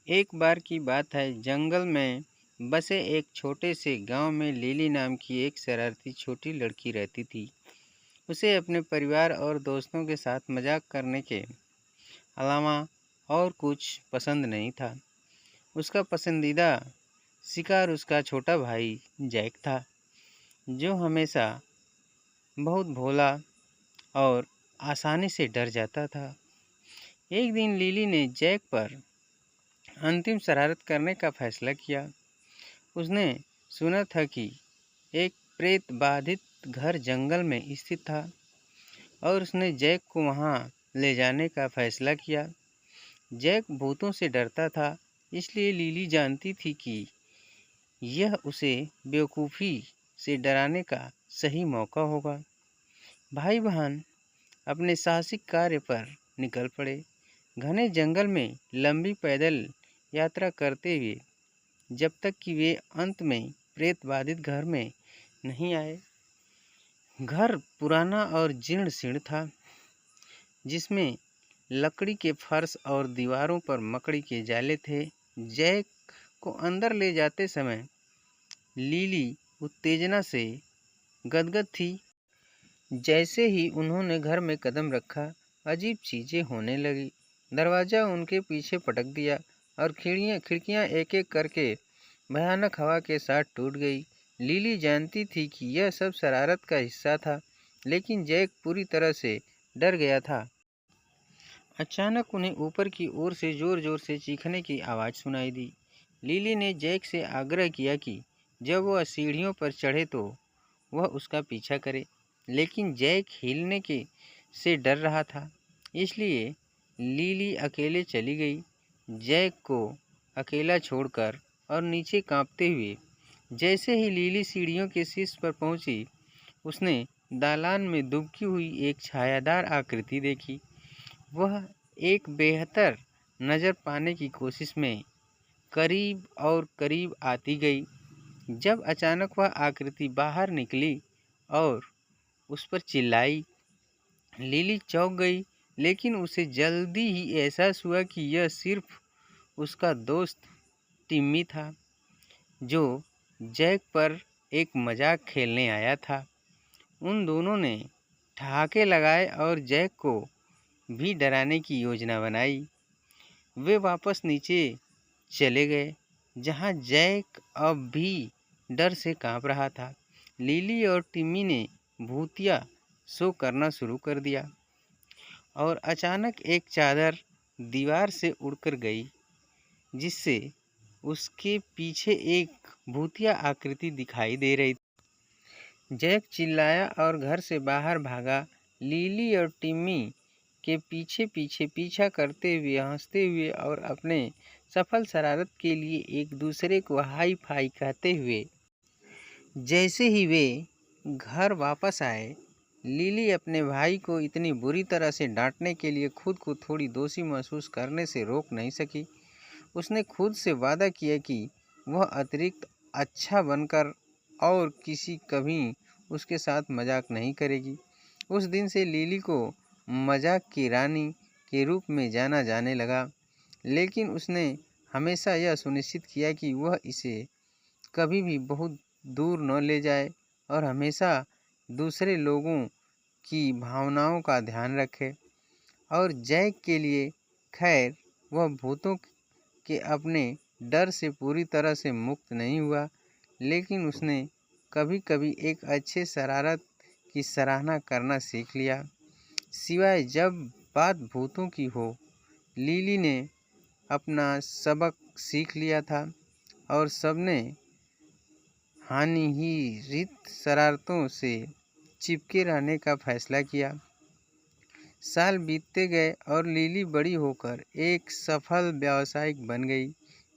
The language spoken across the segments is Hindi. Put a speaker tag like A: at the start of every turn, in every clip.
A: एक बार की बात है, जंगल में बसे एक छोटे से गांव में लिली नाम की एक शरारती छोटी लड़की रहती थी। उसे अपने परिवार और दोस्तों के साथ मजाक करने के अलावा और कुछ पसंद नहीं था। उसका पसंदीदा शिकार उसका छोटा भाई जैक था, जो हमेशा बहुत भोला और आसानी से डर जाता था। एक दिन लिली ने जैक पर अंतिम शरारत करने का फैसला किया। उसने सुना था कि एक प्रेत बाधित घर जंगल में स्थित था और उसने जैक को वहां ले जाने का फैसला किया। जैक भूतों से डरता था, इसलिए लिली जानती थी कि यह उसे बेवकूफ़ी से डराने का सही मौका होगा। भाई बहन अपने साहसिक कार्य पर निकल पड़े। घने जंगल में लंबी पैदल यात्रा करते हुए, जब तक कि वे अंत में प्रेत बाधित घर में नहीं आए। घर पुराना और जीर्ण शीर्ण था, जिसमें लकड़ी के फर्श और दीवारों पर मकड़ी के जाले थे। जैक को अंदर ले जाते समय लिली उत्तेजना से गदगद थी। जैसे ही उन्होंने घर में कदम रखा, अजीब चीजें होने लगी। दरवाजा उनके पीछे पटक दिया और खिड़कियां एक एक करके भयानक हवा के साथ टूट गई। लिली जानती थी कि यह सब शरारत का हिस्सा था, लेकिन जैक पूरी तरह से डर गया था। अचानक उन्हें ऊपर की ओर से जोर जोर से चीखने की आवाज़ सुनाई दी। लिली ने जैक से आग्रह किया कि जब वह सीढ़ियों पर चढ़े तो वह उसका पीछा करे, लेकिन जैक हिलने के से डर रहा था, इसलिए लिली अकेले चली गई। जैक को अकेला छोड़कर और नीचे कांपते हुए जैसे ही लिली सीढ़ियों के शीर्ष पर पहुंची, उसने दालान में दुबकी हुई एक छायादार आकृति देखी। वह एक बेहतर नज़र पाने की कोशिश में करीब और करीब आती गई, जब अचानक वह आकृति बाहर निकली और उस पर चिल्लाई। लिली चौंक गई, लेकिन उसे जल्दी ही एहसास हुआ कि यह सिर्फ उसका दोस्त टिम्मी था, जो जैक पर एक मजाक खेलने आया था। उन दोनों ने ठहाके लगाए और जैक को भी डराने की योजना बनाई। वे वापस नीचे चले गए, जहां जैक अब भी डर से कांप रहा था। लिली और टिम्मी ने भूतिया शो करना शुरू कर दिया और अचानक एक चादर दीवार से उड़कर गई, जिससे उसके पीछे एक भूतिया आकृति दिखाई दे रही थी। जैक चिल्लाया और घर से बाहर भागा। लिली और टिम्मी के पीछे पीछे पीछा करते हुए, हंसते हुए और अपने सफल शरारत के लिए एक दूसरे को हाई फाई कहते हुए जैसे ही वे घर वापस आए, लिली अपने भाई को इतनी बुरी तरह से डांटने के लिए खुद को थोड़ी दोषी महसूस करने से रोक नहीं सकी। उसने खुद से वादा किया कि वह अतिरिक्त अच्छा बनकर और किसी कभी उसके साथ मजाक नहीं करेगी। उस दिन से लिली को मजाक की रानी के रूप में जाना जाने लगा, लेकिन उसने हमेशा यह सुनिश्चित किया कि वह इसे कभी भी बहुत दूर न ले जाए और हमेशा दूसरे लोगों की भावनाओं का ध्यान रखे। और जैक के लिए, खैर, वह भूतों के अपने डर से पूरी तरह से मुक्त नहीं हुआ, लेकिन उसने कभी कभी एक अच्छे शरारत की सराहना करना सीख लिया। सिवाय जब बात भूतों की हो, लिली ने अपना सबक सीख लिया था और सबने हानिरहित शरारतों से चिपके रहने का फैसला किया। साल बीतते गए और लिली बड़ी होकर एक सफल व्यावसायिक बन गई,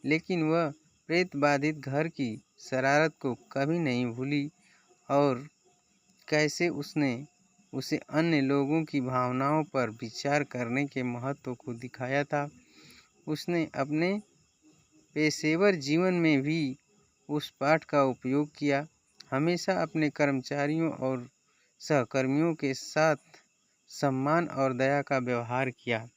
A: लेकिन वह प्रेत बाधित घर की शरारत को कभी नहीं भूली और कैसे उसने उसे अन्य लोगों की भावनाओं पर विचार करने के महत्व को दिखाया था। उसने अपने पेशेवर जीवन में भी उस पाठ का उपयोग किया, हमेशा अपने कर्मचारियों और सहकर्मियों के साथ सम्मान और दया का व्यवहार किया।